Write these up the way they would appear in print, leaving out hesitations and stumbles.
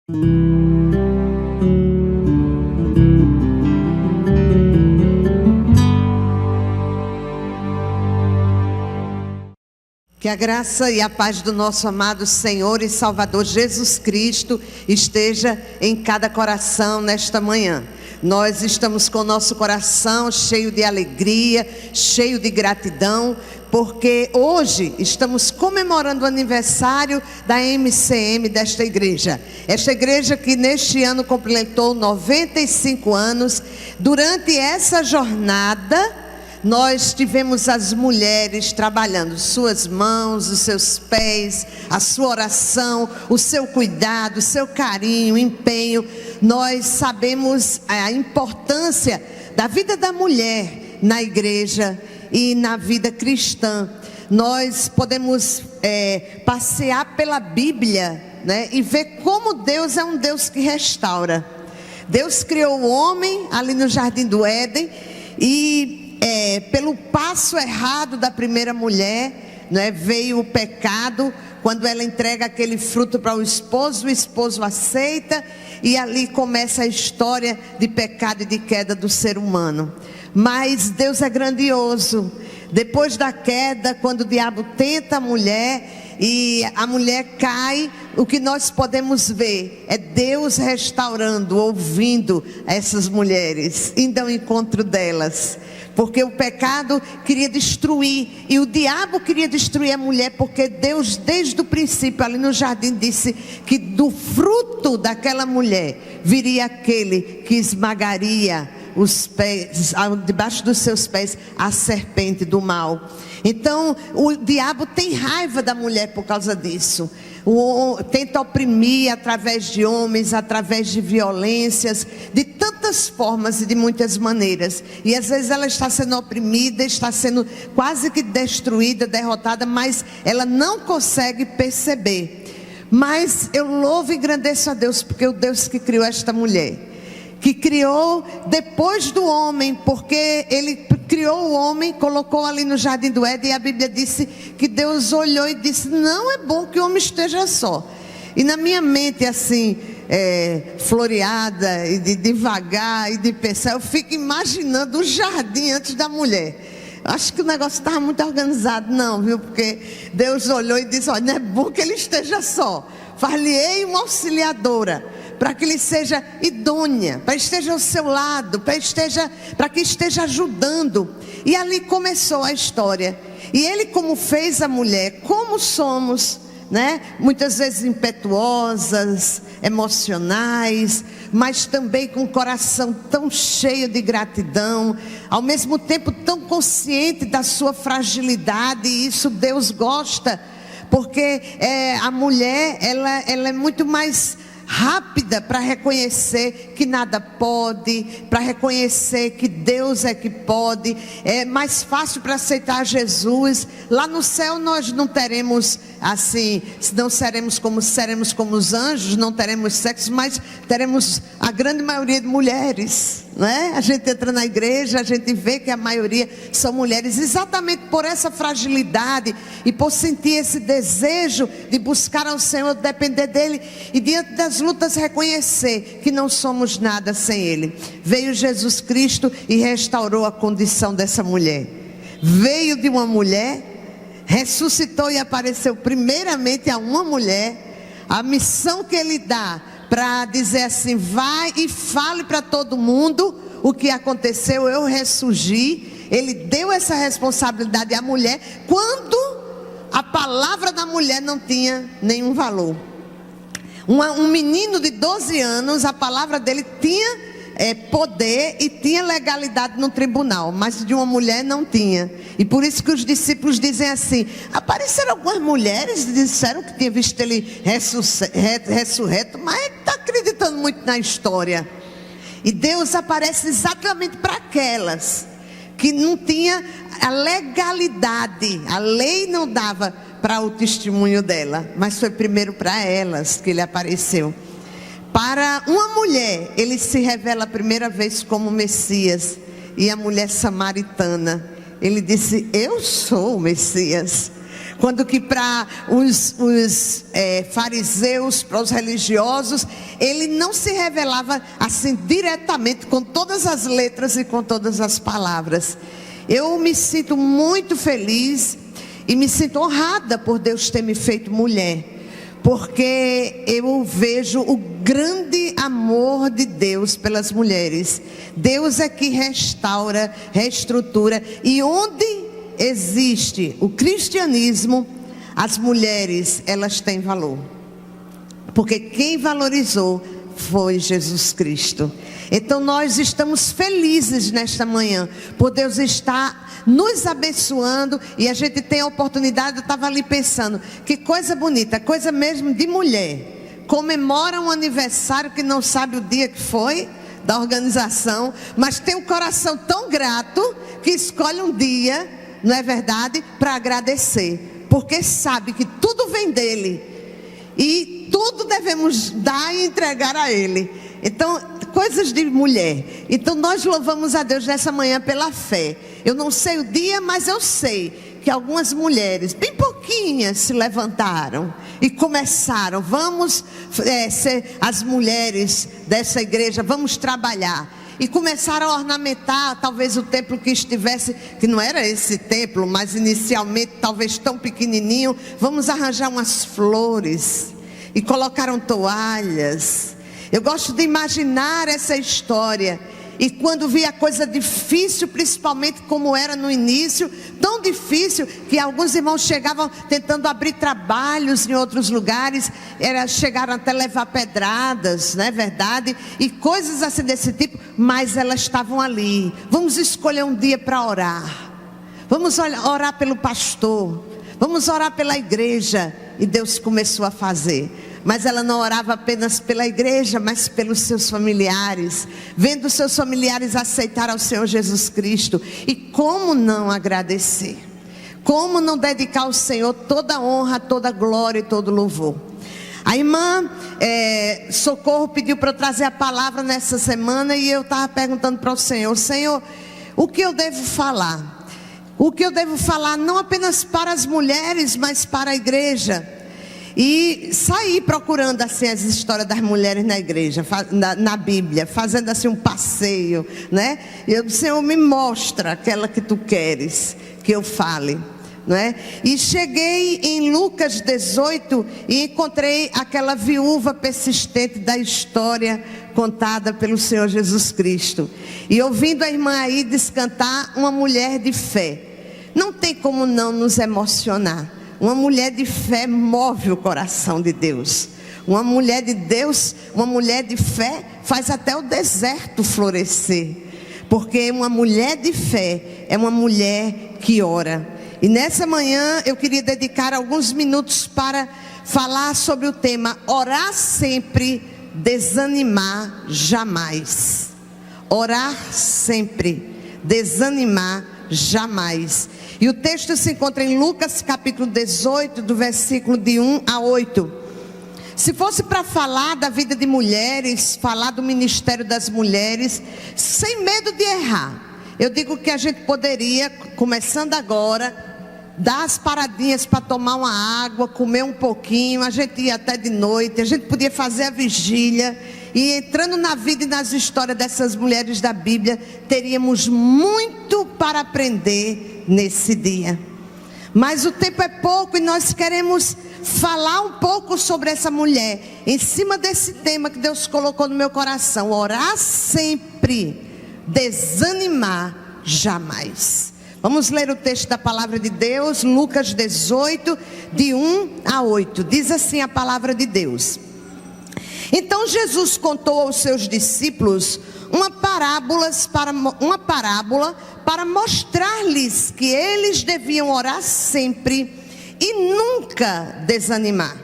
Que a graça e a paz do nosso amado Senhor e Salvador Jesus Cristo esteja em cada coração nesta manhã. Nós estamos com o nosso coração cheio de alegria, cheio de gratidão, porque hoje estamos comemorando o aniversário da MCM desta igreja. Esta igreja que neste ano completou 95 anos. Durante essa jornada, nós tivemos as mulheres trabalhando suas mãos, os seus pés, a sua oração, o seu cuidado, o seu carinho, o empenho. Nós sabemos a importância da vida da mulher na igreja e na vida cristã. Nós podemos passear pela Bíblia, né, e ver como Deus é um Deus que restaura. Deus criou o homem ali no Jardim do Éden e pelo passo errado da primeira mulher, né, veio o pecado. Quando ela entrega aquele fruto para o esposo aceita, e ali começa a história de pecado e de queda do ser humano. Mas Deus é grandioso. Depois da queda, quando o diabo tenta a mulher e a mulher cai, o que nós podemos ver é Deus restaurando, ouvindo essas mulheres, indo ao encontro delas. Porque o pecado queria destruir, e o diabo queria destruir a mulher, porque Deus desde o princípio ali no jardim disse que do fruto daquela mulher viria aquele que esmagaria os pés, debaixo dos seus pés, a serpente do mal. Então o diabo tem raiva da mulher por causa disso. Tenta oprimir através de homens, através de violências, de tantas formas e de muitas maneiras. E às vezes ela está sendo oprimida, está sendo quase que destruída, derrotada, mas ela não consegue perceber. Mas eu louvo e engrandeço a Deus, porque é o Deus que criou esta mulher, que criou depois do homem, porque Ele criou o homem, colocou ali no Jardim do Éden, e a Bíblia disse que Deus olhou e disse: não é bom que o homem esteja só. E na minha mente assim, floreada, e de devagar, e de pensar, eu fico imaginando o jardim antes da mulher. Acho que o negócio estava muito organizado, não, viu? Porque Deus olhou e disse: olha, não é bom que ele esteja só, far-lhe-ei uma auxiliadora, para que ele seja idônea, para que esteja ao seu lado, para que esteja ajudando. E ali começou a história. E ele, como fez a mulher, como somos, né? Muitas vezes impetuosas, emocionais, mas também com o coração tão cheio de gratidão, ao mesmo tempo tão consciente da sua fragilidade. E isso Deus gosta, porque a mulher ela é muito mais rápida para reconhecer que nada pode, para reconhecer que Deus é que pode. É mais fácil para aceitar Jesus. Lá no céu nós não teremos assim, não seremos como os anjos, não teremos sexo, mas teremos a grande maioria de mulheres, não é? A gente entra na igreja, a gente vê que a maioria são mulheres, exatamente por essa fragilidade e por sentir esse desejo de buscar ao Senhor, depender dele, e diante das lutas reconhecer que não somos nada sem ele. Veio Jesus Cristo e restaurou a condição dessa mulher. Veio de uma mulher, ressuscitou e apareceu primeiramente a uma mulher. A missão que ele dá para dizer assim: vai e fale para todo mundo o que aconteceu, eu ressurgi. Ele deu essa responsabilidade à mulher, quando a palavra da mulher não tinha nenhum valor. Um menino de 12 anos, a palavra dele tinha poder e tinha legalidade no tribunal, mas de uma mulher não tinha. E por isso que os discípulos dizem assim: apareceram algumas mulheres e disseram que tinha visto ele ressurreto, mas ele está acreditando muito na história. E Deus aparece exatamente para aquelas que não tinha a legalidade, a lei não dava para o testemunho dela, mas foi primeiro para elas que ele apareceu. Para uma mulher, ele se revela a primeira vez como Messias. E a mulher samaritana, ele disse: eu sou o Messias. Quando que para os fariseus, para os religiosos, ele não se revelava assim diretamente, com todas as letras e com todas as palavras. Eu me sinto muito feliz e me sinto honrada por Deus ter me feito mulher, porque eu vejo o grande amor de Deus pelas mulheres. Deus é que restaura, reestrutura, e onde existe o cristianismo, as mulheres, elas têm valor, porque quem valorizou foi Jesus Cristo. Então nós estamos felizes nesta manhã, por Deus estar nos abençoando, e a gente tem a oportunidade. Eu estava ali pensando, que coisa bonita, coisa mesmo de mulher, comemora um aniversário que não sabe o dia que foi, da organização, mas tem um coração tão grato, que escolhe um dia, não é verdade, para agradecer, porque sabe que tudo vem dele, e tudo devemos dar e entregar a ele. Então, coisas de mulher. Então nós louvamos a Deus nessa manhã pela fé. Eu não sei o dia, mas eu sei que algumas mulheres, bem pouquinhas, se levantaram e começaram. Vamos ser as mulheres dessa igreja, vamos trabalhar. E começaram a ornamentar talvez o templo que estivesse, que não era esse templo, mas inicialmente talvez tão pequenininho. Vamos arranjar umas flores, e colocaram toalhas. Eu gosto de imaginar essa história. E quando vi a coisa difícil, principalmente como era no início, tão difícil que alguns irmãos chegavam tentando abrir trabalhos em outros lugares, chegaram até levar pedradas, não é verdade? E coisas assim desse tipo, mas elas estavam ali. Vamos escolher um dia para orar. Vamos orar pelo pastor. Vamos orar pela igreja. E Deus começou a fazer. Mas ela não orava apenas pela igreja, mas pelos seus familiares, vendo seus familiares aceitar ao Senhor Jesus Cristo. E como não agradecer? Como não dedicar ao Senhor toda a honra, toda a glória e todo o louvor? A irmã Socorro pediu para eu trazer a palavra nessa semana, e eu estava perguntando para o Senhor: Senhor, o que eu devo falar? O que eu devo falar não apenas para as mulheres, mas para a igreja? E saí procurando assim as histórias das mulheres na igreja, na Bíblia, fazendo assim um passeio, né? E eu disse: Senhor, me mostra aquela que tu queres que eu fale, não é? E cheguei em Lucas 18 e encontrei aquela viúva persistente da história contada pelo Senhor Jesus Cristo. E ouvindo a irmã aí descantar, uma mulher de fé, não tem como não nos emocionar. Uma mulher de fé move o coração de Deus. Uma mulher de Deus, uma mulher de fé, faz até o deserto florescer. Porque uma mulher de fé é uma mulher que ora. E nessa manhã eu queria dedicar alguns minutos para falar sobre o tema: orar sempre, desanimar jamais. Orar sempre, desanimar jamais. E o texto se encontra em Lucas capítulo 18, do versículo de 1 a 8. Se fosse para falar da vida de mulheres, falar do ministério das mulheres, sem medo de errar, eu digo que a gente poderia, começando agora, dar as paradinhas para tomar uma água, comer um pouquinho. A gente ia até de noite, a gente podia fazer a vigília. E entrando na vida e nas histórias dessas mulheres da Bíblia, teríamos muito para aprender nesse dia. Mas o tempo é pouco e nós queremos falar um pouco sobre essa mulher, em cima desse tema que Deus colocou no meu coração: orar sempre, desanimar jamais. Vamos ler o texto da palavra de Deus, Lucas 18, de 1 a 8. Diz assim a palavra de Deus: Então Jesus contou aos seus discípulos uma parábola para mostrar-lhes que eles deviam orar sempre e nunca desanimar.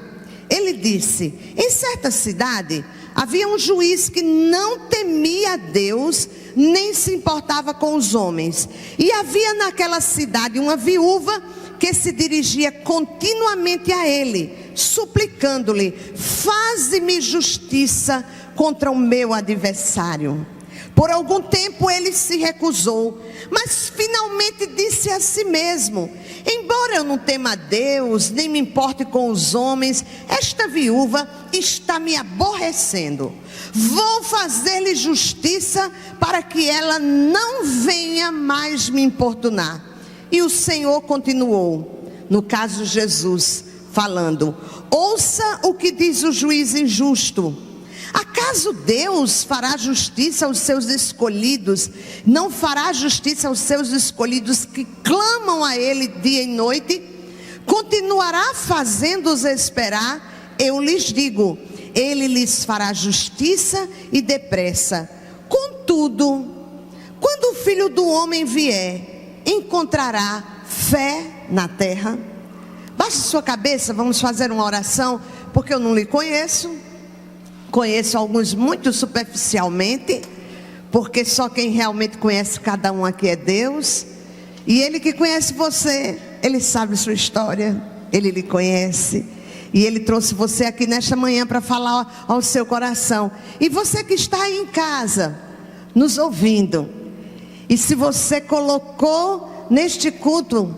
Ele disse: em certa cidade havia um juiz que não temia a Deus, nem se importava com os homens. E havia naquela cidade uma viúva que se dirigia continuamente a ele, suplicando-lhe: faze-me justiça contra o meu adversário. Por algum tempo ele se recusou, mas finalmente disse a si mesmo: Embora eu não tema a Deus, nem me importe com os homens, esta viúva está me aborrecendo. Vou fazer-lhe justiça para que ela não venha mais me importunar. E o Senhor continuou, no caso Jesus, falando: ouça o que diz o juiz injusto. Acaso Deus fará justiça aos seus escolhidos? Não fará justiça aos seus escolhidos que clamam a Ele dia e noite? Continuará fazendo-os esperar? Eu lhes digo, Ele lhes fará justiça e depressa. Contudo, quando o Filho do Homem vier, encontrará fé na terra? Baixe sua cabeça, vamos fazer uma oração, porque eu não lhe conheço. Conheço alguns muito superficialmente, porque só quem realmente conhece cada um aqui é Deus. E Ele que conhece você, Ele sabe sua história, Ele lhe conhece. E Ele trouxe você aqui nesta manhã para falar ao seu coração. E você que está aí em casa, nos ouvindo, e se você colocou neste culto,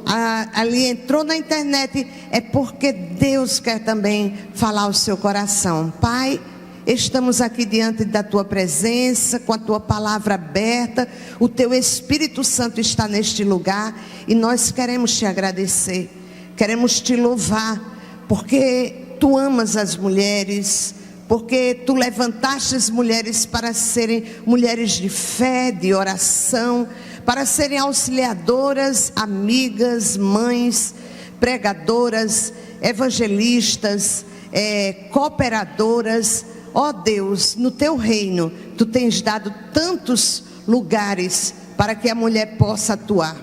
ali entrou na internet, é porque Deus quer também falar ao seu coração. Pai, estamos aqui diante da Tua presença, com a Tua palavra aberta, o Teu Espírito Santo está neste lugar, e nós queremos Te agradecer, queremos Te louvar, porque Tu amas as mulheres, porque Tu levantaste as mulheres para serem mulheres de fé, de oração, para serem auxiliadoras, amigas, mães, pregadoras, evangelistas, cooperadoras. Ó Deus, no Teu reino, Tu tens dado tantos lugares para que a mulher possa atuar.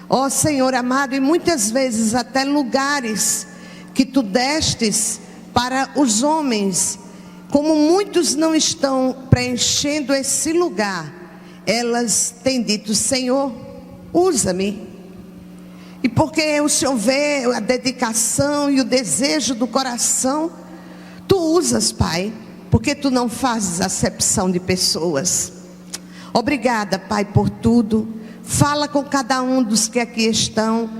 Ó Senhor amado, e muitas vezes até lugares que Tu destes para os homens, como muitos não estão preenchendo esse lugar, elas têm dito: Senhor, usa-me. E porque o Senhor vê a dedicação e o desejo do coração, Tu usas, Pai, porque Tu não fazes acepção de pessoas. Obrigada, Pai, por tudo. Fala com cada um dos que aqui estão,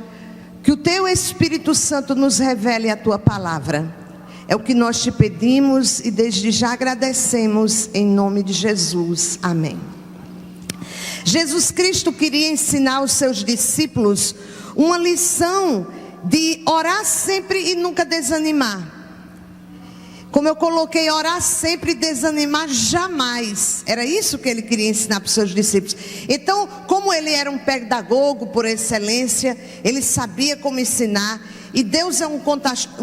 que o Teu Espírito Santo nos revele a Tua palavra. É o que nós Te pedimos e desde já agradecemos, em nome de Jesus, amém. Jesus Cristo queria ensinar aos seus discípulos uma lição de orar sempre e nunca desanimar. Como eu coloquei, orar sempre e desanimar jamais. Era isso que Ele queria ensinar para os seus discípulos. Então, como Ele era um pedagogo por excelência, Ele sabia como ensinar. E Deus é um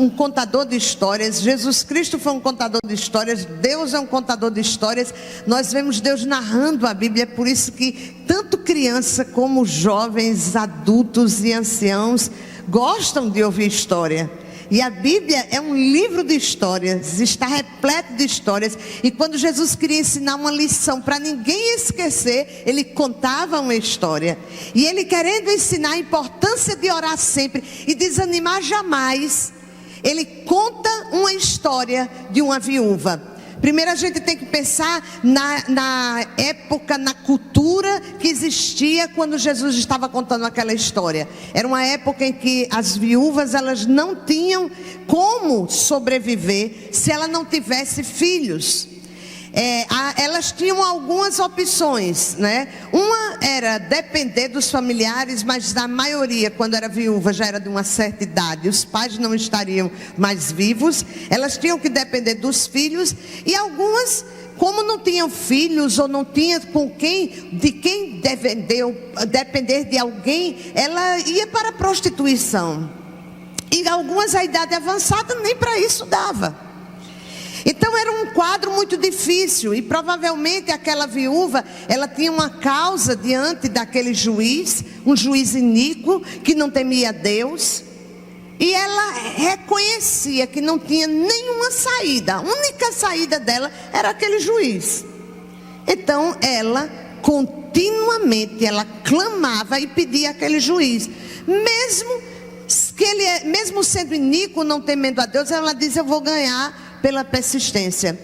contador de histórias. Jesus Cristo foi um contador de histórias. Deus é um contador de histórias. Nós vemos Deus narrando a Bíblia. É por isso que tanto criança como jovens, adultos e anciãos gostam de ouvir história. E a Bíblia é um livro de histórias, está repleto de histórias. E quando Jesus queria ensinar uma lição para ninguém esquecer, Ele contava uma história. E Ele, querendo ensinar a importância de orar sempre e desanimar jamais, Ele conta uma história de uma viúva. Primeiro a gente tem que pensar na época, na cultura que existia quando Jesus estava contando aquela história. Era uma época em que as viúvas, elas não tinham como sobreviver se ela não tivesse filhos. Elas tinham algumas opções, né? Uma era depender dos familiares, mas na maioria, quando era viúva, já era de uma certa idade, os pais não estariam mais vivos, elas tinham que depender dos filhos. E algumas, como não tinham filhos ou não tinha de quem depender de alguém, ela ia para a prostituição. E algumas, a idade avançada, nem para isso dava. Então era um quadro muito difícil, e provavelmente aquela viúva, ela tinha uma causa diante daquele juiz, um juiz iníquo, que não temia Deus, e ela reconhecia que não tinha nenhuma saída, a única saída dela era aquele juiz. Então ela continuamente, ela clamava e pedia àquele juiz, mesmo sendo iníquo, não temendo a Deus, ela diz: eu vou ganhar pela persistência.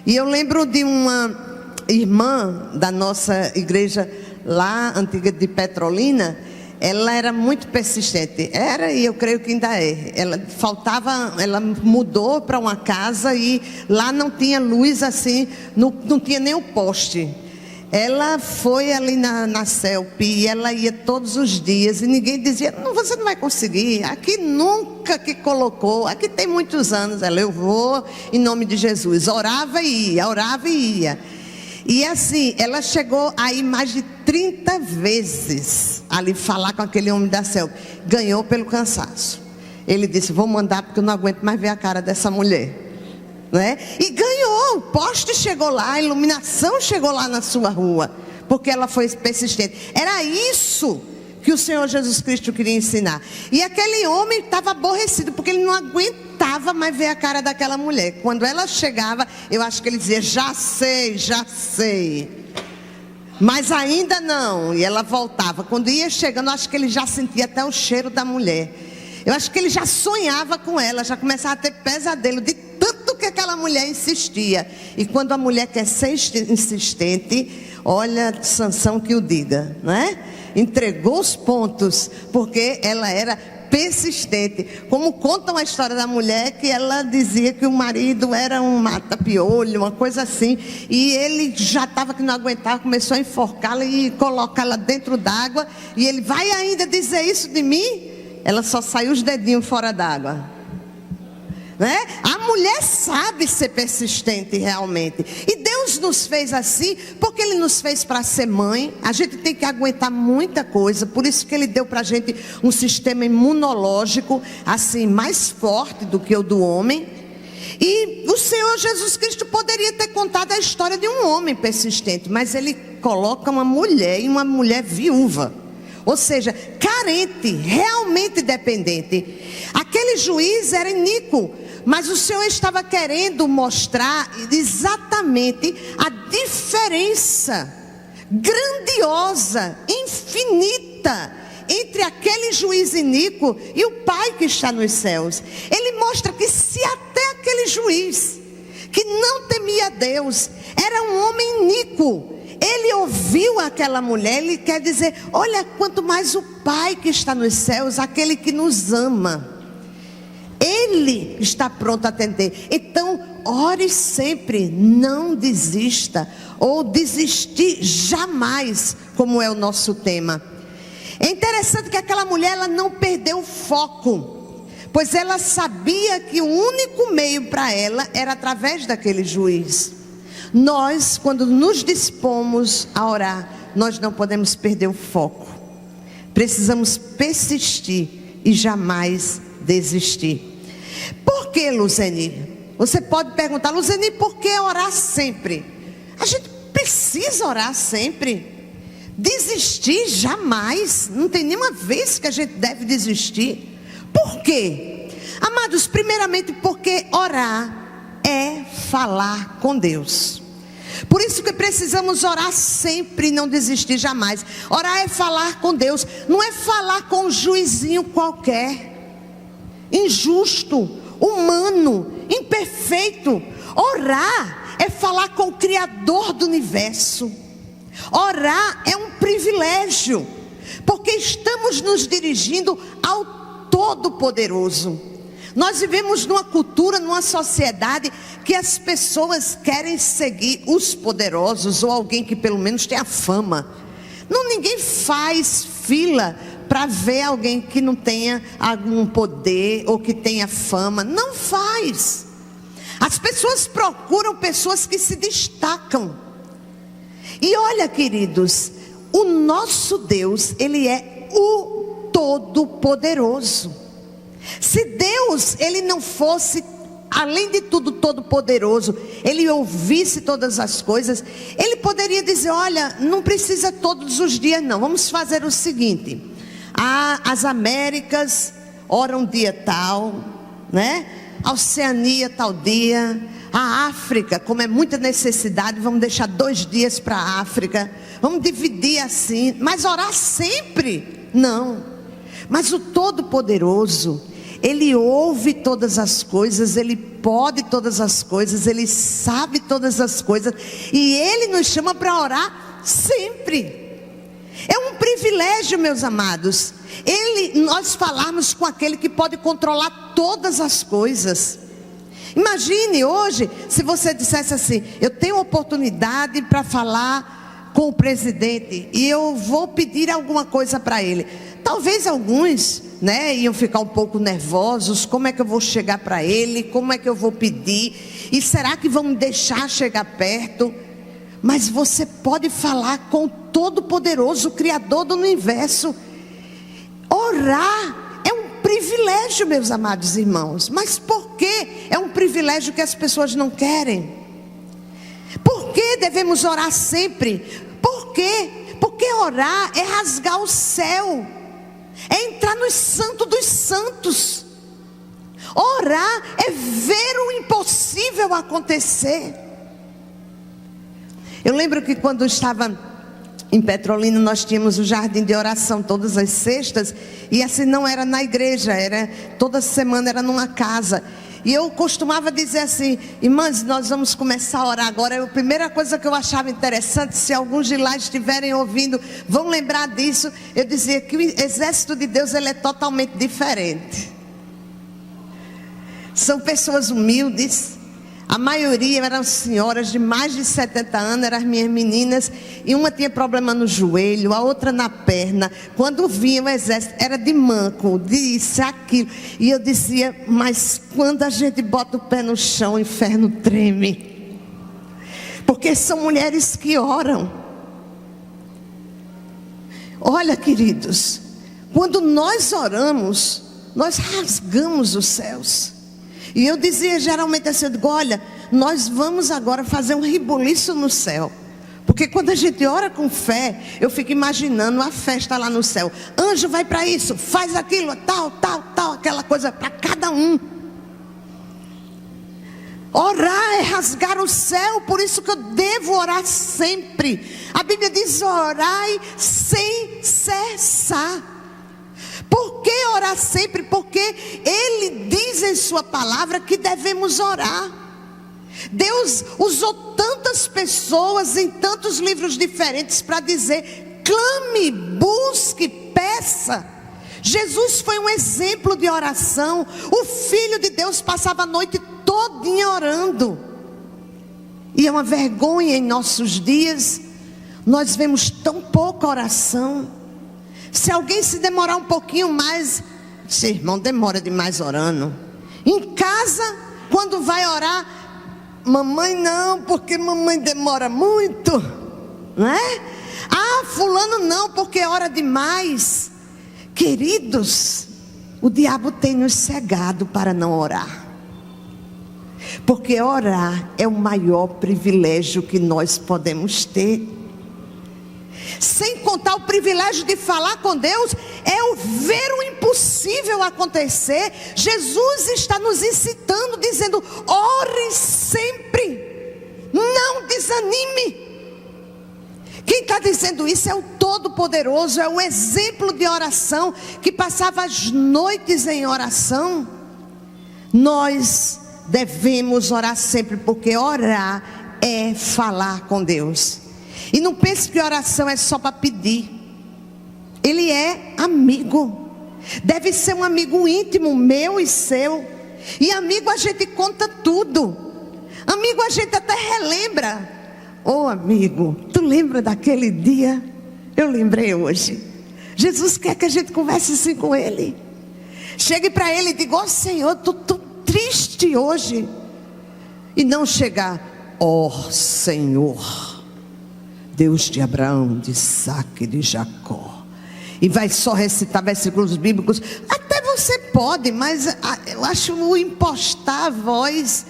E eu lembro de uma irmã da nossa igreja lá, antiga de Petrolina, ela era muito persistente. Era, e eu creio que ainda é. Ela mudou para uma casa e lá não tinha luz assim, não tinha nem o poste. Ela foi ali na CELP e ela ia todos os dias e ninguém dizia, não, você não vai conseguir, aqui nunca que colocou, aqui tem muitos anos. Ela, eu vou em nome de Jesus. Orava e ia, orava e ia. E assim, ela chegou aí mais de 30 vezes ali falar com aquele homem da CELP. Ganhou pelo cansaço. Ele disse, vou mandar porque eu não aguento mais ver a cara dessa mulher. Né? E ganhou, o poste chegou lá, a iluminação chegou lá na sua rua, porque ela foi persistente. Era isso que o Senhor Jesus Cristo queria ensinar. E aquele homem estava aborrecido, porque ele não aguentava mais ver a cara daquela mulher. Quando ela chegava, eu acho que ele dizia, já sei, mas ainda não. E ela voltava. Quando ia chegando, eu acho que ele já sentia até o cheiro da mulher. Eu acho que ele já sonhava com ela, já começava a ter pesadelo de tanto que aquela mulher insistia. E quando a mulher quer ser insistente, olha, Sansão que o diga, né? Entregou os pontos, porque ela era persistente. Como contam a história da mulher, que ela dizia que o marido era um mata-piolho, uma coisa assim, e ele já estava que não aguentava, começou a enforcá-la e colocá-la dentro d'água, e ele, vai ainda dizer isso de mim? Ela só saiu os dedinhos fora d'água, né? A mulher sabe ser persistente realmente. E Deus nos fez assim porque Ele nos fez para ser mãe. A gente tem que aguentar muita coisa. Por isso que Ele deu para a gente um sistema imunológico assim mais forte do que o do homem. E o Senhor Jesus Cristo poderia ter contado a história de um homem persistente, mas Ele coloca uma mulher, e uma mulher viúva, ou seja, carente, realmente dependente. Aquele juiz era iníquo, mas o Senhor estava querendo mostrar exatamente a diferença grandiosa, infinita, entre aquele juiz iníquo e o Pai que está nos céus. Ele mostra que se até aquele juiz, que não temia Deus, era um homem iníquo, ele ouviu aquela mulher, ele quer dizer, olha, quanto mais o Pai que está nos céus, aquele que nos ama, Ele está pronto a atender. Então, ore sempre, não desista, ou desistir jamais, como é o nosso tema. É interessante que aquela mulher, ela não perdeu o foco, pois ela sabia que o único meio para ela era através daquele juiz. Nós, quando nos dispomos a orar, nós não podemos perder o foco. Precisamos persistir e jamais desistir. Por que, Luzeni? Você pode perguntar, Luzeni, por que orar sempre? A gente precisa orar sempre. Desistir jamais. Não tem nenhuma vez que a gente deve desistir. Por quê? Amados, primeiramente porque orar é falar com Deus. Por isso que precisamos orar sempre e não desistir jamais. Orar é falar com Deus. Não é falar com um juizinho qualquer, injusto, humano, imperfeito. Orar é falar com o Criador do universo. Orar é um privilégio, porque estamos nos dirigindo ao Todo-Poderoso. Nós vivemos numa cultura, numa sociedade que as pessoas querem seguir os poderosos, ou alguém que pelo menos tenha fama. Ninguém faz fila para ver alguém que não tenha algum poder ou que tenha fama. Não faz. As pessoas procuram pessoas que se destacam. E olha, queridos, o nosso Deus, Ele é o Todo-Poderoso. Se Deus, Ele não fosse, além de tudo, todo-poderoso, Ele ouvisse todas as coisas, Ele poderia dizer, olha, não precisa todos os dias não, vamos fazer o seguinte, as Américas oram dia tal, né? A Oceania tal dia, a África, como é muita necessidade, vamos deixar 2 dias para a África, vamos dividir assim, mas orar sempre? Não. Mas o Todo-Poderoso, Ele ouve todas as coisas, Ele pode todas as coisas, Ele sabe todas as coisas, e Ele nos chama para orar sempre. É um privilégio, meus amados, nós falarmos com aquele que pode controlar todas as coisas. Imagine hoje, se você dissesse assim: eu tenho oportunidade para falar com o presidente e eu vou pedir alguma coisa para ele. Talvez alguns, iam ficar um pouco nervosos. Como é que eu vou chegar para ele? Como é que eu vou pedir? E será que vão me deixar chegar perto? Mas você pode falar com o Todo-Poderoso, o Criador do universo. Orar é um privilégio, meus amados irmãos. Mas por que é um privilégio que as pessoas não querem? Por que devemos orar sempre? Por quê? Porque orar é rasgar o céu, é entrar no santo dos santos. Orar é ver o impossível acontecer. Eu lembro que quando eu estava em Petrolina, nós tínhamos o jardim de oração todas as sextas. E assim, não era na igreja, toda semana era numa casa. E eu costumava dizer assim: irmãs, nós vamos começar a orar agora. A primeira coisa que eu achava interessante, se alguns de lá estiverem ouvindo, vão lembrar disso. Eu dizia que o exército de Deus, ele é totalmente diferente. São pessoas humildes. A maioria eram senhoras de mais de 70 anos, eram as minhas meninas. E uma tinha problema no joelho, a outra na perna. Quando vinha o exército, era de manco, disso, aquilo. E eu dizia: mas quando a gente bota o pé no chão, o inferno treme. Porque são mulheres que oram. Olha, queridos, quando nós oramos, nós rasgamos os céus. E eu dizia geralmente assim: olha, nós vamos agora fazer um rebuliço no céu. Porque quando a gente ora com fé, eu fico imaginando a festa lá no céu. Anjo vai para isso, faz aquilo, tal, aquela coisa para cada um. Orar é rasgar o céu, por isso que eu devo orar sempre. A Bíblia diz: orai sem cessar. Por que orar sempre? Porque Ele diz em sua palavra que devemos orar. Deus usou tantas pessoas em tantos livros diferentes para dizer: clame, busque, peça. Jesus foi um exemplo de oração. O Filho de Deus passava a noite todinha orando. E é uma vergonha em nossos dias, nós vemos tão pouca oração. Se alguém se demorar um pouquinho mais, esse irmão demora demais orando. Em casa, quando vai orar, mamãe não, porque mamãe demora muito, não é? Ah, fulano não, porque ora demais. Queridos, o diabo tem nos cegado para não orar. Porque orar é o maior privilégio que nós podemos ter. Sem contar o privilégio de falar com Deus, é o ver o impossível acontecer. Jesus está nos incitando, dizendo: ore sempre, não desanime. Quem está dizendo isso é o Todo-Poderoso, é o exemplo de oração, que passava as noites em oração. Nós devemos orar sempre, porque orar é falar com Deus. E não pense que oração é só para pedir. Ele é amigo. Deve ser um amigo íntimo, meu e seu. E amigo a gente conta tudo. Amigo a gente até relembra. Ô amigo, tu lembra daquele dia? Eu lembrei hoje. Jesus quer que a gente converse assim com Ele. Chegue para Ele e diga: ó Senhor, tu triste hoje. E não chegar: ó Senhor, Deus de Abraão, de Isaac e de Jacó. E vai só recitar versículos bíblicos. Até você pode, mas eu acho o impostar a voz.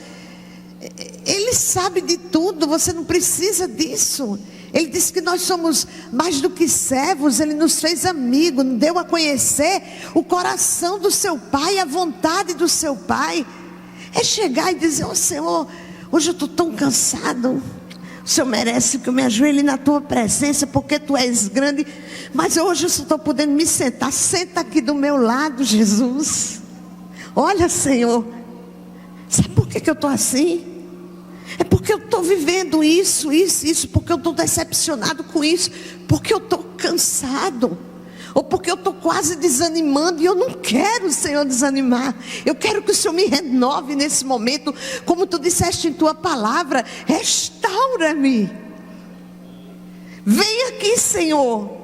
Ele sabe de tudo, você não precisa disso. Ele disse que nós somos mais do que servos. Ele nos fez amigo, nos deu a conhecer o coração do seu Pai, a vontade do seu Pai. É chegar e dizer: ó Senhor, hoje eu estou tão cansado. O Senhor merece que eu me ajoelhe na tua presença, porque tu és grande. Mas hoje eu só estou podendo me sentar. Senta aqui do meu lado, Jesus. Olha, Senhor, sabe por que eu estou assim? É porque eu estou vivendo isso, porque eu estou decepcionado com isso, porque eu estou cansado, ou porque eu estou quase desanimando, e eu não quero, Senhor, desanimar. Eu quero que o Senhor me renove nesse momento, como tu disseste em tua palavra: restaura-me. Vem aqui, Senhor.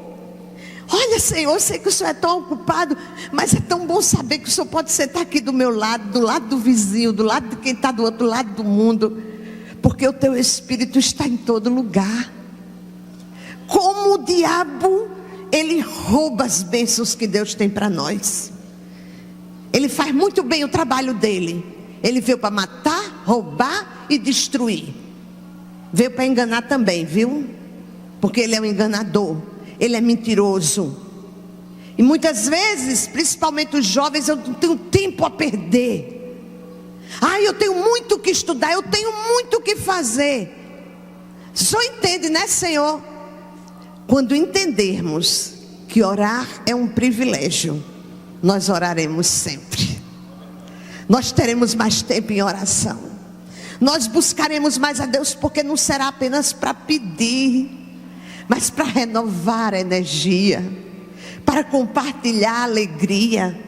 Olha, Senhor, eu sei que o Senhor é tão ocupado, mas é tão bom saber que o Senhor pode sentar aqui do meu lado, do lado do vizinho, do lado de quem está do outro lado do mundo, porque o teu Espírito está em todo lugar. Como o diabo, ele rouba as bênçãos que Deus tem para nós. Ele faz muito bem o trabalho dele. Ele veio para matar, roubar e destruir. Veio para enganar também, viu? Porque ele é um enganador. Ele é mentiroso. E muitas vezes, principalmente os jovens, eu não tenho tempo a perder. Eu tenho muito o que estudar, eu tenho muito o que fazer. Só entende, né, Senhor? Quando entendermos que orar é um privilégio, nós oraremos sempre. Nós teremos mais tempo em oração. Nós buscaremos mais a Deus, porque não será apenas para pedir, mas para renovar a energia, para compartilhar a alegria,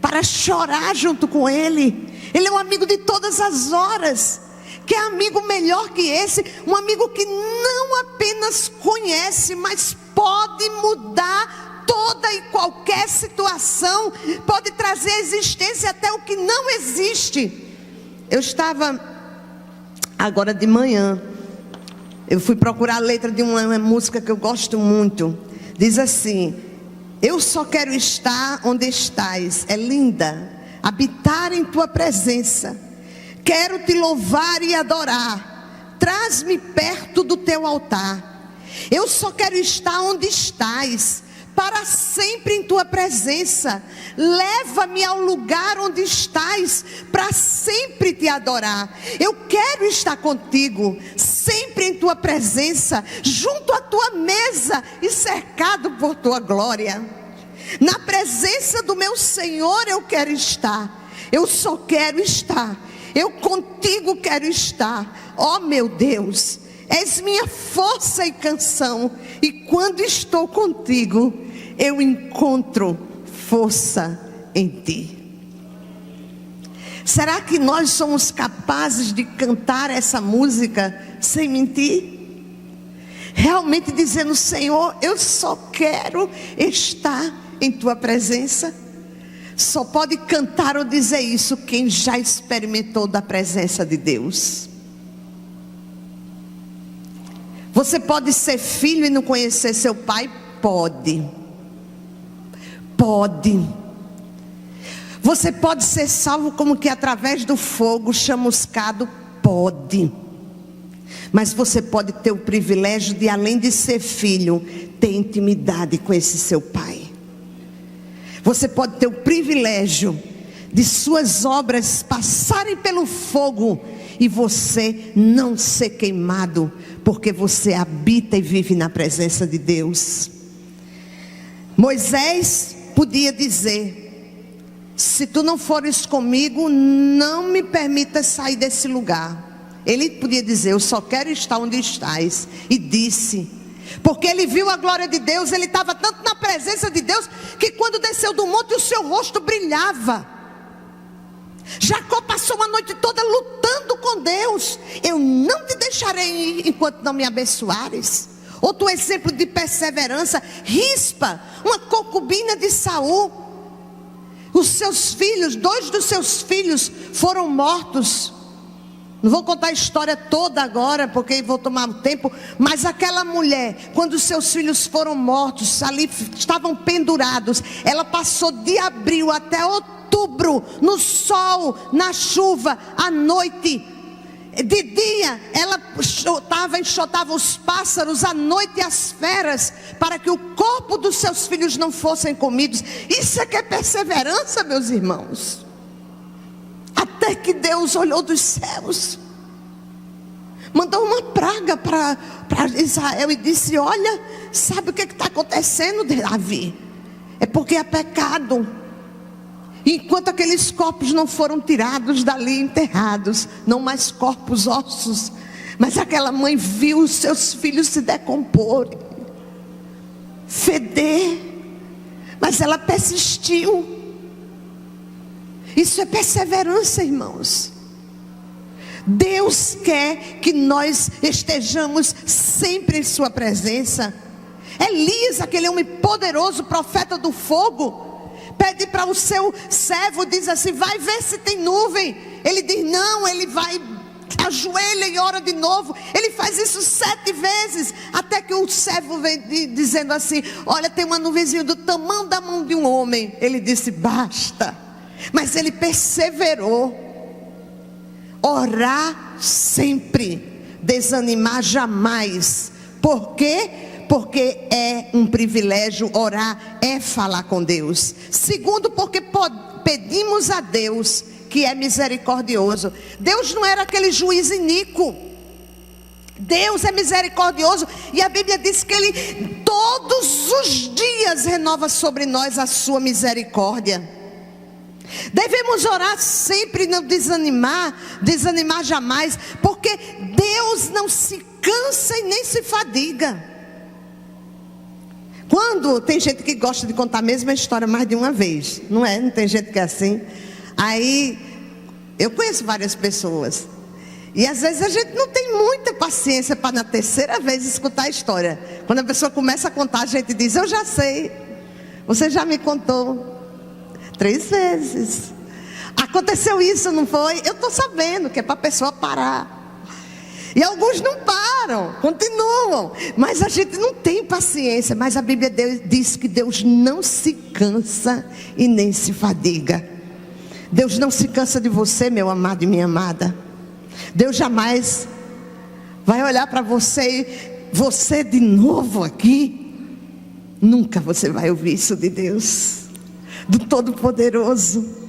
para chorar junto com Ele. Ele é um amigo de todas as horas. Que amigo melhor que esse? Um amigo que não apenas conhece, mas pode mudar toda e qualquer situação, pode trazer à existência até o que não existe. Eu estava agora de manhã, eu fui procurar a letra de uma música que eu gosto muito. Diz assim: eu só quero estar onde estás. É linda. Habitar em tua presença. Quero te louvar e adorar. Traz-me perto do teu altar. Eu só quero estar onde estás, para sempre em tua presença. Leva-me ao lugar onde estás, para sempre te adorar. Eu quero estar contigo, sempre em tua presença, junto à tua mesa e cercado por tua glória. Na presença do meu Senhor eu quero estar. Eu só quero estar. Eu contigo quero estar. Ó meu Deus, és minha força e canção. E quando estou contigo, eu encontro força em ti. Será que nós somos capazes de cantar essa música sem mentir? Realmente dizendo: Senhor, eu só quero estar em tua presença? Só pode cantar ou dizer isso quem já experimentou da presença de Deus. Você pode ser filho e não conhecer seu pai? Pode. Pode. Você pode ser salvo como que através do fogo chamuscado? Pode. Mas você pode ter o privilégio de, além de ser filho, ter intimidade com esse seu pai. Você pode ter o privilégio de suas obras passarem pelo fogo e você não ser queimado, porque você habita e vive na presença de Deus. Moisés podia dizer: se tu não fores comigo, não me permitas sair desse lugar. Ele podia dizer: eu só quero estar onde estás. E disse, porque ele viu a glória de Deus. Ele estava tanto na presença de Deus, que quando desceu do monte, o seu rosto brilhava. Jacó passou a noite toda lutando com Deus. Eu não te deixarei ir enquanto não me abençoares. Outro exemplo de perseverança: Rispa, uma concubina de Saul. Os seus filhos, 2 dos seus filhos foram mortos. Não vou contar a história toda agora, porque vou tomar tempo. Mas aquela mulher, quando os seus filhos foram mortos, ali estavam pendurados, ela passou de abril até outubro, no sol, na chuva, à noite. De dia ela enxotava os pássaros, à noite as feras, para que o corpo dos seus filhos não fossem comidos. Isso é que é perseverança, meus irmãos. Até que Deus olhou dos céus, mandou uma praga para Israel e disse: olha, sabe o que está acontecendo, Davi? É porque é pecado. Enquanto aqueles corpos não foram tirados dali, enterrados, não mais corpos, ossos, mas aquela mãe viu os seus filhos se decomporem, feder, mas ela persistiu. Isso é perseverança, irmãos. Deus quer que nós estejamos sempre em sua presença. Elias, aquele homem poderoso, profeta do fogo, pede para o seu servo, diz assim: vai ver se tem nuvem. Ele diz não, ele vai, ajoelha e ora de novo. Ele faz isso 7 vezes, até que o servo vem dizendo assim: olha, tem uma nuvenzinha do tamanho da mão de um homem. Ele disse: basta. Mas ele perseverou. Orar sempre, desanimar jamais. Por quê? Porque é um privilégio. Orar é falar com Deus. Segundo, porque pedimos a Deus, que é misericordioso. Deus não era aquele juiz iníquo. Deus é misericordioso, e a Bíblia diz que Ele todos os dias renova sobre nós a sua misericórdia. Devemos orar sempre, não desanimar jamais, porque Deus não se cansa e nem se fadiga. Quando tem gente que gosta de contar a mesma história mais de uma vez, não é? Não tem gente que é assim. Aí eu conheço várias pessoas, e às vezes a gente não tem muita paciência para na terceira vez escutar a história. Quando a pessoa começa a contar, a gente diz: eu já sei, você já me contou 3 vezes. Aconteceu isso, não foi? Eu estou sabendo que é para a pessoa parar. E alguns não param, continuam. Mas a gente não tem paciência. Mas a Bíblia diz que Deus não se cansa e nem se fadiga. Deus não se cansa de você, meu amado e minha amada. Deus jamais vai olhar para você de novo aqui. Nunca você vai ouvir isso de Deus, do Todo-Poderoso.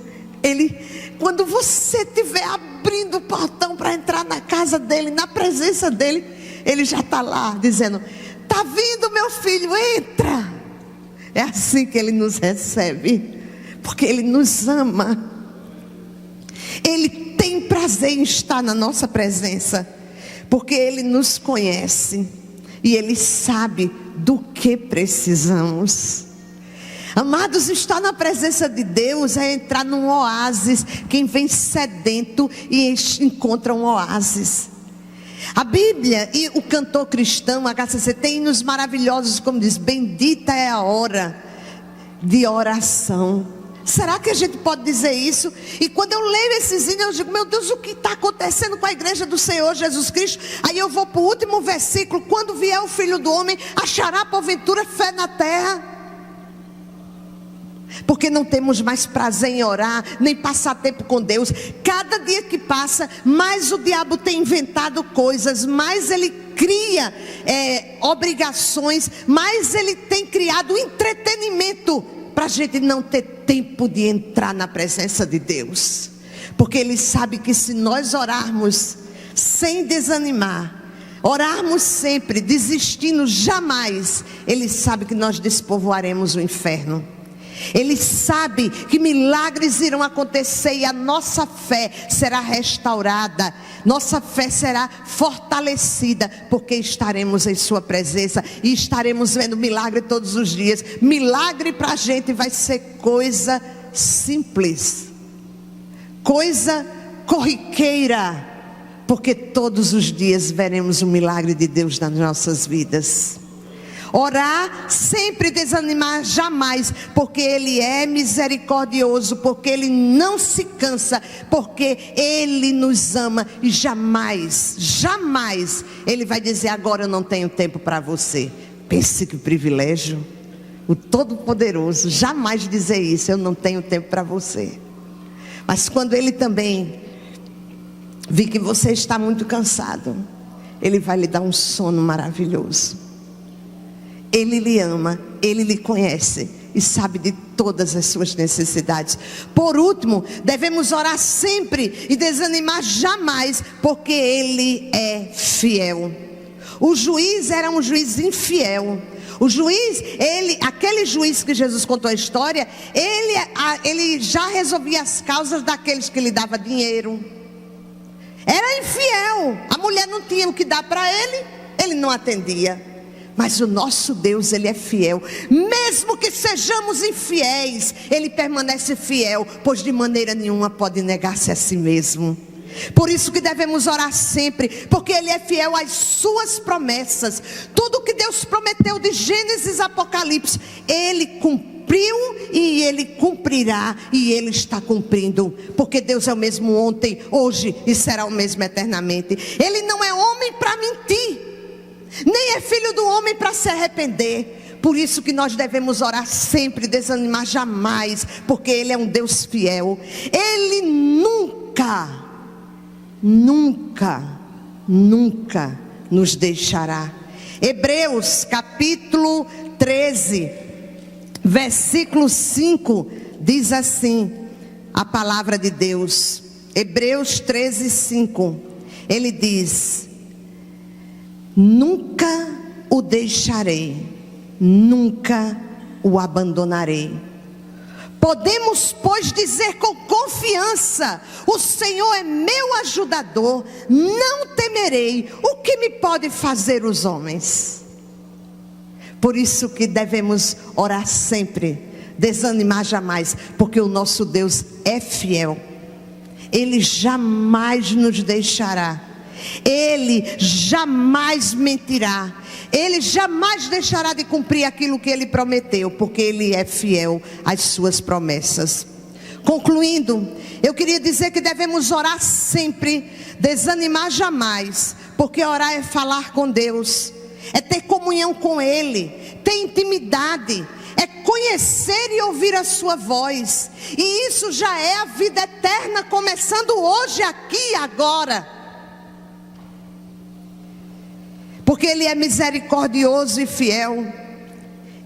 Quando você estiver abrindo o portão para entrar na casa dele, na presença dele, ele já está lá dizendo: está vindo meu filho, entra. É assim que ele nos recebe, porque ele nos ama. Ele tem prazer em estar na nossa presença, porque ele nos conhece e ele sabe do que precisamos. Amados, estar na presença de Deus é entrar num oásis. Quem vem sedento e encontra um oásis. A Bíblia e o cantor cristão HCC tem hinos maravilhosos, como diz: bendita é a hora de oração. Será que a gente pode dizer isso? E quando eu leio esses hinos, eu digo: meu Deus, o que está acontecendo com a igreja do Senhor Jesus Cristo? Aí eu vou para o último versículo: quando vier o Filho do Homem, achará porventura fé na terra? Porque não temos mais prazer em orar, nem passar tempo com Deus. Cada dia que passa, mais o diabo tem inventado coisas, mais ele cria obrigações, mais ele tem criado entretenimento para a gente não ter tempo de entrar na presença de Deus. Porque ele sabe que se nós orarmos sem desanimar, orarmos sempre, desistindo jamais, ele sabe que nós despovoaremos o inferno. Ele sabe que milagres irão acontecer e a nossa fé será restaurada, nossa fé será fortalecida, porque estaremos em sua presença e estaremos vendo milagre todos os dias. Milagre para a gente vai ser coisa simples, coisa corriqueira, porque todos os dias veremos o milagre de Deus nas nossas vidas. Orar, sempre desanimar jamais, porque Ele é misericordioso, porque Ele não se cansa, porque Ele nos ama e jamais Ele vai dizer: agora eu não tenho tempo para você. Pense que privilégio, o Todo-Poderoso jamais dizer isso: eu não tenho tempo para você. Mas quando Ele também vir que você está muito cansado, Ele vai lhe dar um sono maravilhoso. Ele lhe ama, Ele lhe conhece e sabe de todas as suas necessidades. Por último, devemos orar sempre e desanimar jamais, porque Ele é fiel. O juiz era um juiz infiel. O juiz, aquele juiz que Jesus contou a história, ele já resolvia as causas daqueles que lhe davam dinheiro. Era infiel, a mulher não tinha o que dar para ele, ele não atendia. Mas o nosso Deus, Ele é fiel. Mesmo que sejamos infiéis, Ele permanece fiel, pois de maneira nenhuma pode negar-se a si mesmo. Por isso que devemos orar sempre, porque Ele é fiel às suas promessas. Tudo que Deus prometeu de Gênesis a Apocalipse, Ele cumpriu e Ele cumprirá, e Ele está cumprindo, porque Deus é o mesmo ontem, hoje e será o mesmo eternamente. Ele não é homem para mentir, nem é filho do homem para se arrepender. Por isso que nós devemos orar sempre, desanimar jamais, porque Ele é um Deus fiel. Ele nunca nos deixará. Hebreus capítulo 13, versículo 5, diz assim a palavra de Deus. Hebreus 13, 5, ele diz: nunca o deixarei, nunca o abandonarei. Podemos, pois, dizer com confiança: o Senhor é meu ajudador, não temerei o que me pode fazer os homens. Por isso que devemos orar sempre, desanimar jamais, porque o nosso Deus é fiel. Ele jamais nos deixará, Ele jamais mentirá, Ele jamais deixará de cumprir aquilo que Ele prometeu, porque Ele é fiel às suas promessas. Concluindo, eu queria dizer que devemos orar sempre, desanimar jamais, porque orar é falar com Deus, é ter comunhão com Ele, ter intimidade, é conhecer e ouvir a sua voz, e isso já é a vida eterna, começando hoje, aqui e agora. Porque Ele é misericordioso e fiel,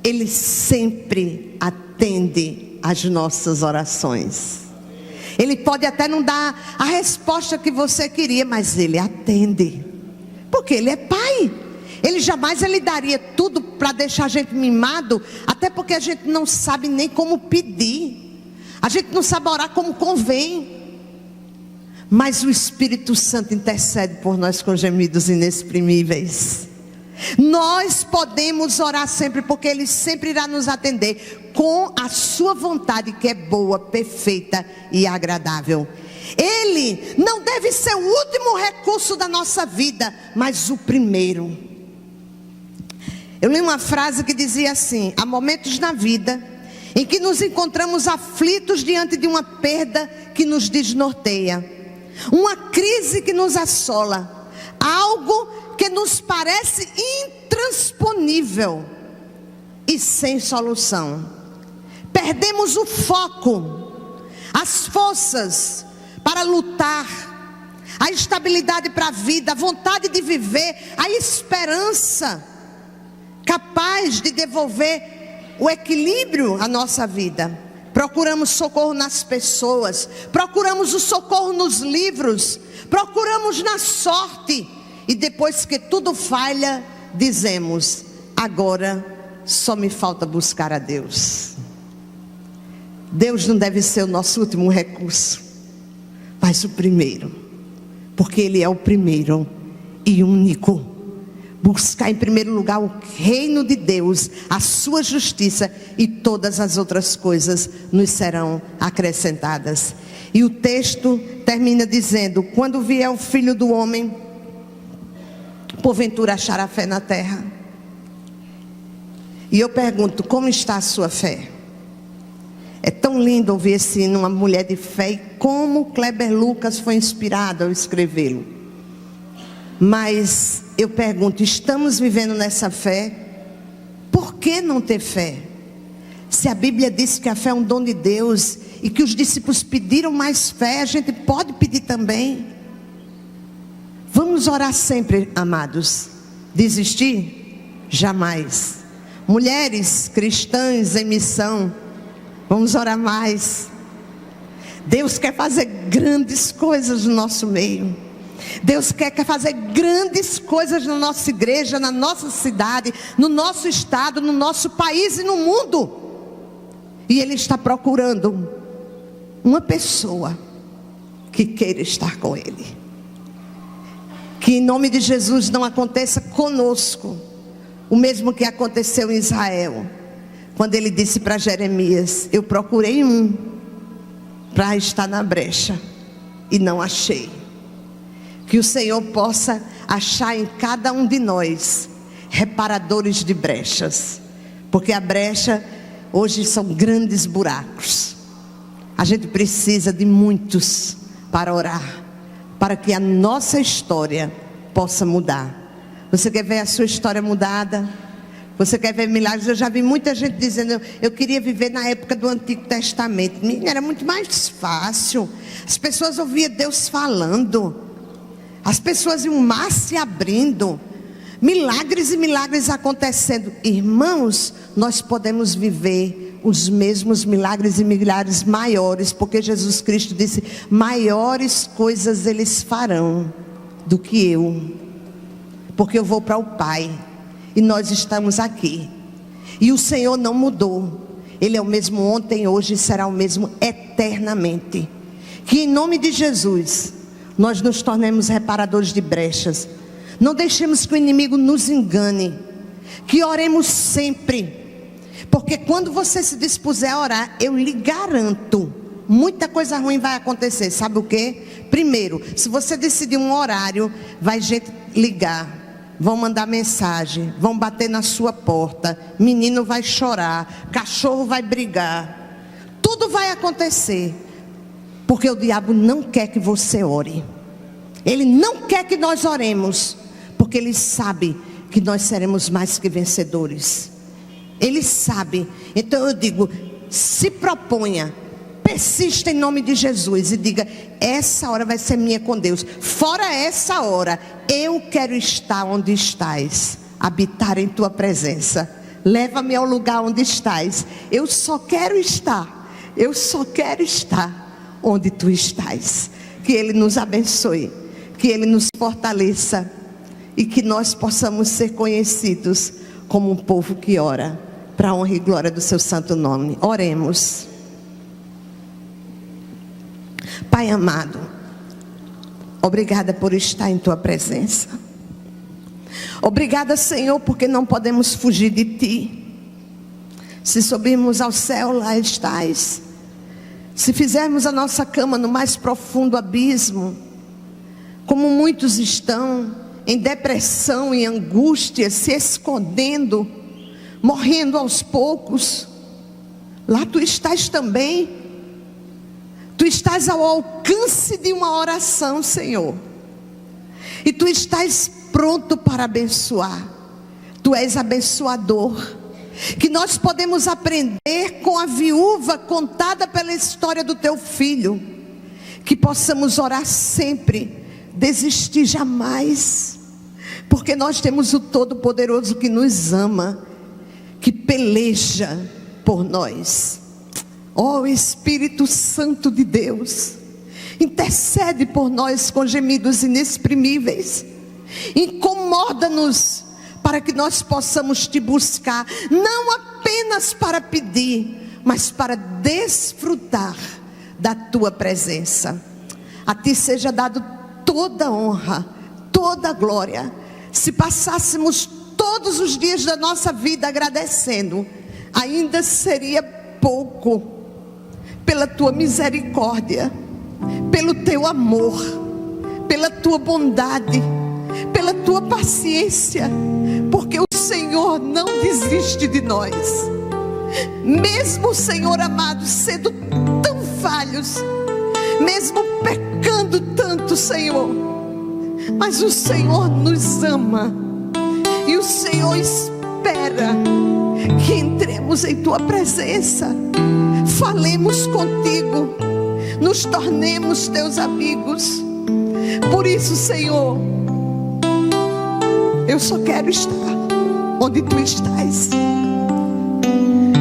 Ele sempre atende às nossas orações. Ele pode até não dar a resposta que você queria, mas Ele atende, porque Ele é Pai. Ele jamais daria tudo para deixar a gente mimado, até porque a gente não sabe nem como pedir, a gente não sabe orar como convém. Mas o Espírito Santo intercede por nós com gemidos inexprimíveis. Nós podemos orar sempre, porque Ele sempre irá nos atender com a sua vontade, que é boa, perfeita e agradável. Ele não deve ser o último recurso da nossa vida, mas o primeiro. Eu li uma frase que dizia assim: há momentos na vida em que nos encontramos aflitos diante de uma perda que nos desnorteia, uma crise que nos assola, algo que nos parece intransponível e sem solução. Perdemos o foco, as forças para lutar, a estabilidade para a vida, a vontade de viver, a esperança capaz de devolver o equilíbrio à nossa vida. Procuramos socorro nas pessoas, procuramos o socorro nos livros, procuramos na sorte, e depois que tudo falha, dizemos: agora só me falta buscar a Deus. Deus não deve ser o nosso último recurso, mas o primeiro, porque Ele é o primeiro e único. Buscar em primeiro lugar o reino de Deus, a sua justiça, e todas as outras coisas nos serão acrescentadas. E o texto termina dizendo: quando vier o Filho do Homem, porventura achará fé na terra? E eu pergunto: como está a sua fé? É tão lindo ouvir esse hino, uma mulher de fé, e como Kleber Lucas foi inspirado ao escrevê-lo. Mas eu pergunto: estamos vivendo nessa fé? Por que não ter fé? Se a Bíblia diz que a fé é um dom de Deus, e que os discípulos pediram mais fé, a gente pode pedir também. Vamos orar sempre, amados. Desistir? Jamais. Mulheres cristãs em missão, vamos orar mais. Deus quer fazer grandes coisas no nosso meio. Deus quer fazer grandes coisas na nossa igreja, na nossa cidade, no nosso estado, no nosso país e no mundo. E Ele está procurando uma pessoa que queira estar com Ele. Que em nome de Jesus não aconteça conosco o mesmo que aconteceu em Israel, quando Ele disse para Jeremias: eu procurei um para estar na brecha e não achei. Que o Senhor possa achar em cada um de nós reparadores de brechas, porque a brecha hoje são grandes buracos. A gente precisa de muitos para orar, para que a nossa história possa mudar. Você quer ver a sua história mudada? Você quer ver milagres? Eu já vi muita gente dizendo: eu queria viver na época do Antigo Testamento. Era muito mais fácil. As pessoas ouviam Deus falando, as pessoas iam mar se abrindo, milagres e milagres acontecendo. Irmãos, nós podemos viver os mesmos milagres e milagres maiores, porque Jesus Cristo disse: maiores coisas eles farão do que eu, porque eu vou para o Pai e nós estamos aqui. E o Senhor não mudou. Ele é o mesmo ontem, hoje e será o mesmo eternamente. Que em nome de Jesus nós nos tornemos reparadores de brechas. Não deixemos que o inimigo nos engane. Que oremos sempre, porque quando você se dispuser a orar, eu lhe garanto, muita coisa ruim vai acontecer. Sabe o que? Primeiro, se você decidir um horário, vai gente ligar, vão mandar mensagem, vão bater na sua porta, menino vai chorar, cachorro vai brigar, tudo vai acontecer, porque o diabo não quer que você ore. Ele não quer que nós oremos, porque ele sabe que nós seremos mais que vencedores. Ele sabe. Então eu digo: se proponha, persista em nome de Jesus e diga: essa hora vai ser minha com Deus. Fora essa hora, eu quero estar onde estás, habitar em tua presença. Leva-me ao lugar onde estás. Eu só quero estar onde tu estás. Que Ele nos abençoe, que Ele nos fortaleça e que nós possamos ser conhecidos como um povo que ora, para a honra e glória do seu santo nome. Oremos. Pai amado, obrigada por estar em tua presença. Obrigada, Senhor, porque não podemos fugir de ti. Se subirmos ao céu, lá estás. Se fizermos a nossa cama no mais profundo abismo, como muitos estão em depressão e angústia, se escondendo, morrendo aos poucos, lá tu estás também. Tu estás ao alcance de uma oração, Senhor, e tu estás pronto para abençoar. Tu és abençoador. Que nós podemos aprender com a viúva contada pela história do teu filho. Que possamos orar sempre, desistir jamais, porque nós temos o Todo-Poderoso que nos ama, que peleja por nós. Ó Espírito Santo de Deus, intercede por nós com gemidos inexprimíveis. Incomoda-nos para que nós possamos te buscar, não apenas para pedir, mas para desfrutar da tua presença. A ti seja dado toda honra, toda glória. Se passássemos todos os dias da nossa vida agradecendo, ainda seria pouco, pela tua misericórdia, pelo teu amor, pela tua bondade, pela tua paciência, porque o Senhor não desiste de nós. Mesmo, Senhor amado, sendo tão falhos, mesmo pecando tanto, Senhor, mas o Senhor nos ama, e o Senhor espera que entremos em tua presença, falemos contigo, nos tornemos teus amigos. Por isso, Senhor, eu só quero estar onde tu estás,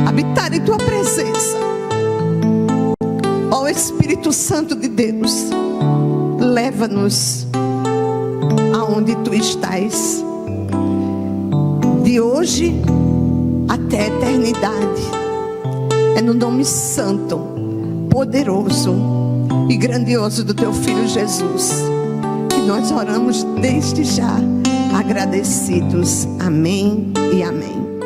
habitar em tua presença. Ó Espírito Santo de Deus, leva-nos aonde tu estás, de hoje até a eternidade. É no nome santo, poderoso e grandioso do teu Filho Jesus que nós oramos desde já, agradecidos. Amém e amém.